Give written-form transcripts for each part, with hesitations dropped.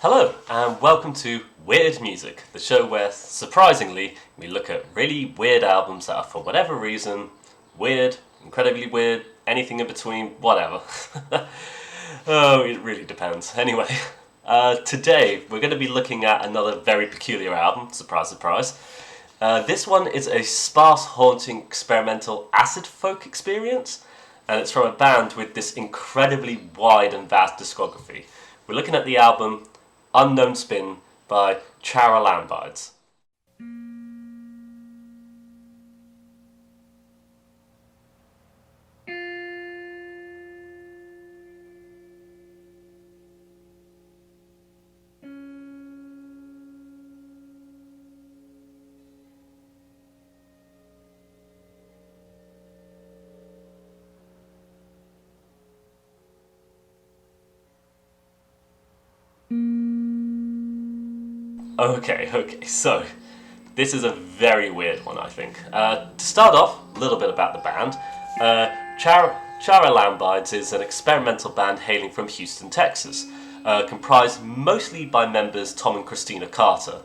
Hello, and welcome to Weird Music, the show where, surprisingly, we look at really weird albums that are, for whatever reason, weird, incredibly weird, anything in between, whatever. Oh, it really depends. Anyway, today we're going to be looking at another very peculiar album, surprise, surprise. This one is a sparse, haunting, experimental acid folk experience, and it's from a band with this incredibly wide and vast discography. We're looking at the album Unknown Spin by Charalambides. Okay, so this is a very weird one, I think. To start off, a little bit about the band. Charalambides is an experimental band hailing from Houston, Texas, comprised mostly by members Tom and Christina Carter.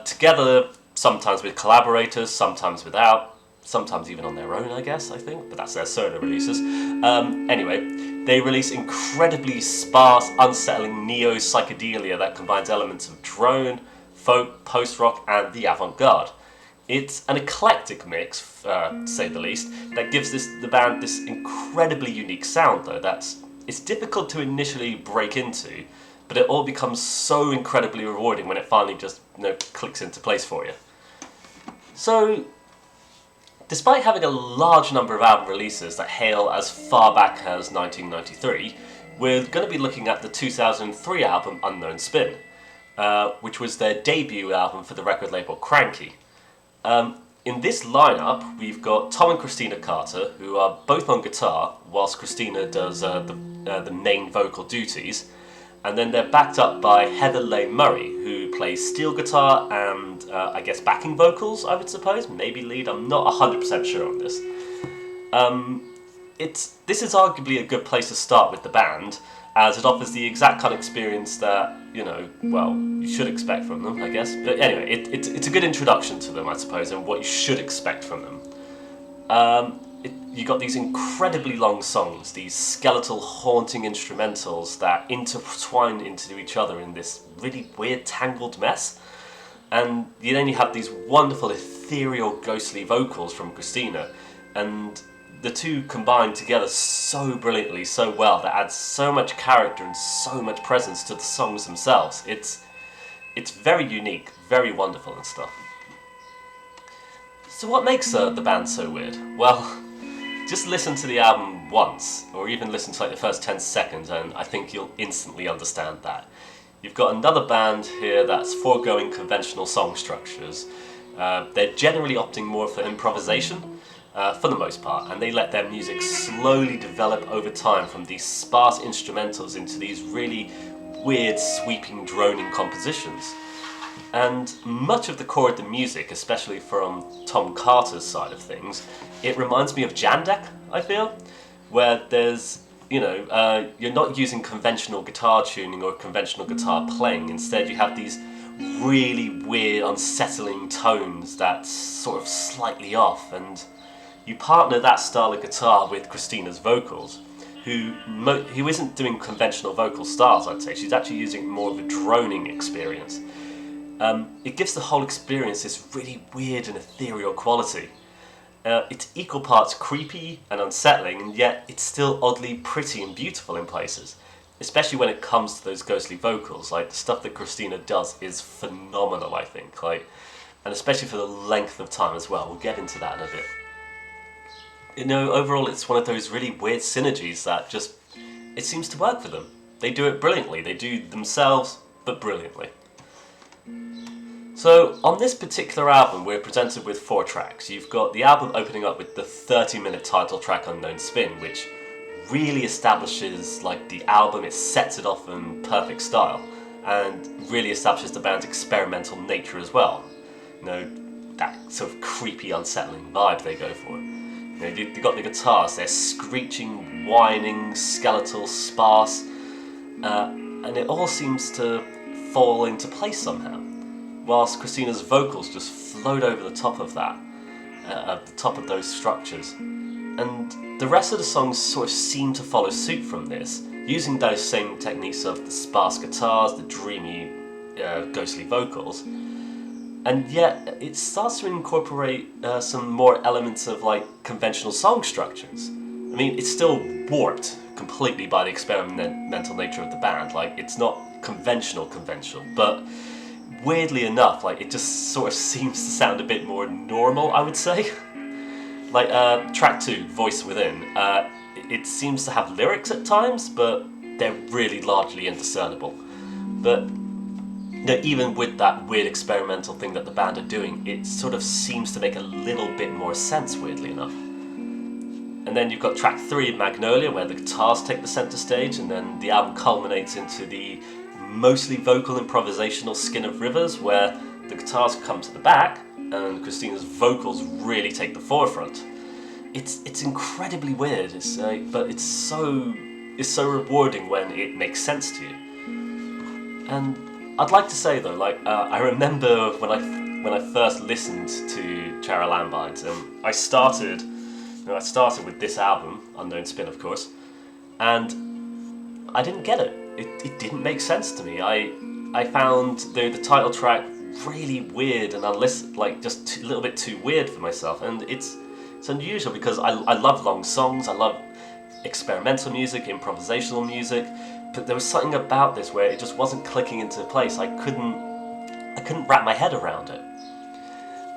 Together, sometimes with collaborators, sometimes without, sometimes even on their own, I think, but that's their solo releases. Anyway, they release incredibly sparse, unsettling neo-psychedelia that combines elements of drone, folk, post-rock, and the avant-garde. It's an eclectic mix, to say the least, that gives the band this incredibly unique sound, though, it's difficult to initially break into, but it all becomes so incredibly rewarding when it finally just clicks into place for you. So, despite having a large number of album releases that hail as far back as 1993, we're going to be looking at the 2003 album Unknown Spin, which was their debut album for the record label Kranky. In this lineup, we've got Tom and Christina Carter, who are both on guitar, whilst Christina does the main vocal duties. And then they're backed up by Heather Leigh Murray, who plays steel guitar and, backing vocals, I would suppose. Maybe lead, I'm not 100% sure on this. This is arguably a good place to start with the band, as it offers the exact kind of experience that, you should expect from them, I guess. But anyway, it's a good introduction to them, I suppose, and what you should expect from them. You got these incredibly long songs, these skeletal, haunting instrumentals that intertwine into each other in this really weird, tangled mess. And then you have these wonderful, ethereal, ghostly vocals from Christina, and the two combine together so brilliantly, so well, that adds so much character and so much presence to the songs themselves. It's very unique, very wonderful and stuff. So what makes the band so weird? Well, just listen to the album once, or even listen to the first 10 seconds, and I think you'll instantly understand that. You've got another band here that's foregoing conventional song structures. They're generally opting more for improvisation, for the most part, and they let their music slowly develop over time from these sparse instrumentals into these really weird, sweeping, droning compositions. And much of the core of the music, especially from Tom Carter's side of things, it reminds me of Jam Deck, I feel, where there's, you're not using conventional guitar tuning or conventional guitar playing. Instead, you have these really weird, unsettling tones that's sort of slightly off, and you partner that style of guitar with Christina's vocals, who isn't doing conventional vocal styles, I'd say. She's actually using more of a droning experience. It gives the whole experience this really weird and ethereal quality. It's equal parts creepy and unsettling, and yet it's still oddly pretty and beautiful in places, especially when it comes to those ghostly vocals. The stuff that Christina does is phenomenal, I think, and especially for the length of time as well. We'll get into that in a bit. Overall it's one of those really weird synergies that it seems to work for them. They do it brilliantly. They do themselves, but brilliantly. So, on this particular album, we're presented with 4 tracks. You've got the album opening up with the 30-minute title track Unknown Spin, which really establishes the album, it sets it off in perfect style, and really establishes the band's experimental nature as well. That sort of creepy, unsettling vibe they go for. You've got the guitars, they're screeching, whining, skeletal, sparse, and it all seems to fall into place somehow, whilst Christina's vocals just float over the top of that, at the top of those structures. And the rest of the songs sort of seem to follow suit from this, using those same techniques of the sparse guitars, the dreamy, ghostly vocals. And yet, it starts to incorporate some more elements of like conventional song structures. I mean, it's still warped completely by the experimental nature of the band. Like, it's not conventional, but weirdly enough, like, it just sort of seems to sound a bit more normal, I would say. Like, track 2, Voice Within, it seems to have lyrics at times, but they're really largely indiscernible. But even with that weird experimental thing that the band are doing, it sort of seems to make a little bit more sense, weirdly enough. And then you've got track 3, Magnolia, where the guitars take the centre stage, and then the album culminates into the mostly vocal improvisational Skin of Rivers, where the guitars come to the back, and Christina's vocals really take the forefront. It's incredibly weird, but it's so rewarding when it makes sense to you. And I'd like to say though, I remember when I first listened to Charalambides, and I started with this album, Unknown Spin, of course, and I didn't get it. It didn't make sense to me. I found the title track really weird and just a little bit too weird for myself, and it's unusual because I love long songs, I love experimental music, improvisational music, but there was something about this where it just wasn't clicking into place. I couldn't wrap my head around it.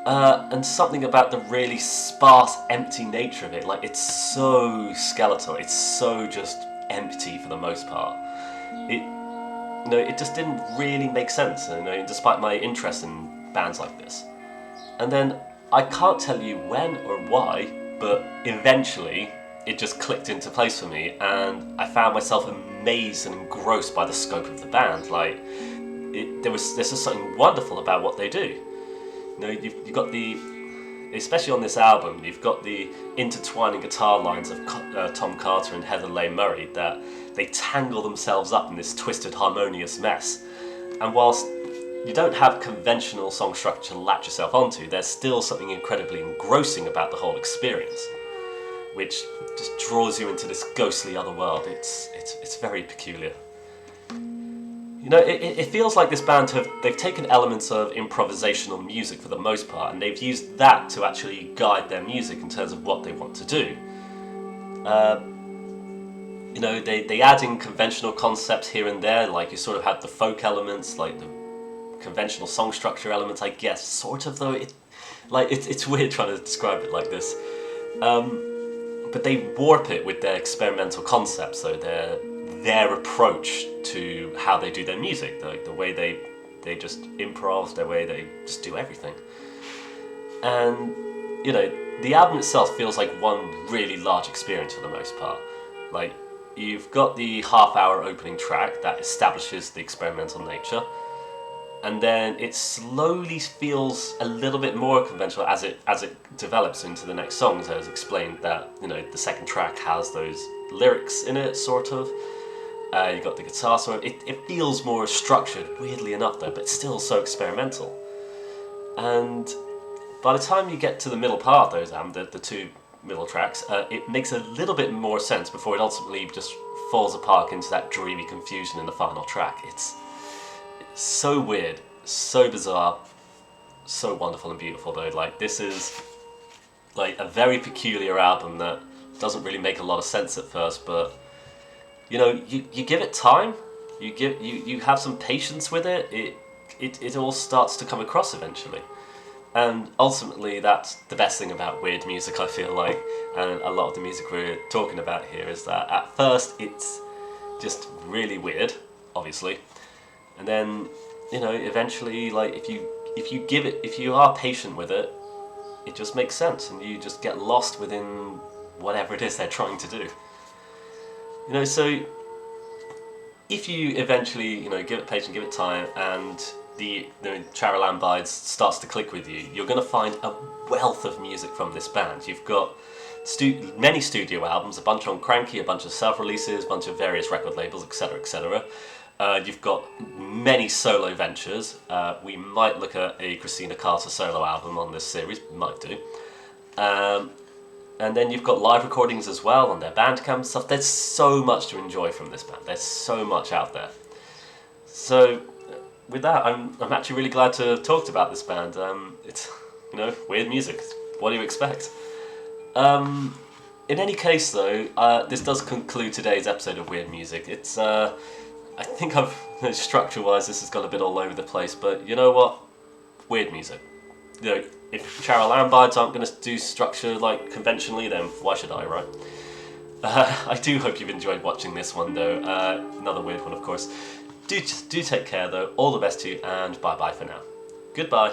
And something about the really sparse, empty nature of it, like, it's so skeletal, it's so just empty for the most part. It just didn't really make sense, despite my interest in bands like this. And then, I can't tell you when or why, but eventually it just clicked into place for me, and I found myself amazed and engrossed by the scope of the band. There's just something wonderful about what they do. You've got especially on this album, you've got the intertwining guitar lines of Tom Carter and Heather Leigh Murray that they tangle themselves up in this twisted, harmonious mess. And whilst you don't have conventional song structure to latch yourself onto, there's still something incredibly engrossing about the whole experience, which just draws you into this ghostly other world. It's very peculiar. It feels like this band they've taken elements of improvisational music for the most part, and they've used that to actually guide their music in terms of what they want to do. They add in conventional concepts here and there, like you sort of have the folk elements, like the conventional song structure elements, I guess, sort of, though. It's weird trying to describe it like this. But they warp it with their experimental concepts, so their approach to how they do their music, the way they just improv, the way they just do everything. And, the album itself feels like one really large experience for the most part. Like, you've got the half-hour opening track that establishes the experimental nature, and then it slowly feels a little bit more conventional as it develops into the next songs, as explained that, the second track has those lyrics in it, sort of. You've got the guitar solo. It feels more structured, weirdly enough, though, but still so experimental. And by the time you get to the middle part of those albums, the two middle tracks, it makes a little bit more sense before it ultimately just falls apart into that dreamy confusion in the final track. It's so weird, so bizarre, so wonderful and beautiful, though. This is a very peculiar album that doesn't really make a lot of sense at first, but you give it time, you have some patience with it, it all starts to come across eventually. And ultimately, that's the best thing about weird music, I feel like, and a lot of the music we're talking about here, is that at first it's just really weird, obviously, and then, eventually, if you are patient with it, it just makes sense, and you just get lost within whatever it is they're trying to do. So if you eventually, give it patience, give it time, and the Charalambides starts to click with you, you're going to find a wealth of music from this band. You've got many studio albums, a bunch on Kranky, a bunch of self-releases, a bunch of various record labels, etc., etc. You've got many solo ventures. We might look at a Christina Carter solo album on this series, might do. And then you've got live recordings as well on their Bandcamp stuff. There's so much to enjoy from this band. There's so much out there. So with that, I'm actually really glad to have talked about this band. It's, weird music. What do you expect? In any case, though, this does conclude today's episode of Weird Music. It's, I think structure-wise, this has gone a bit all over the place, but you know what? Weird music. If Charalambides aren't going to do structure like conventionally, then why should I, right? I do hope you've enjoyed watching this one, though. Another weird one, of course. Do take care, though. All the best to you, and bye-bye for now. Goodbye.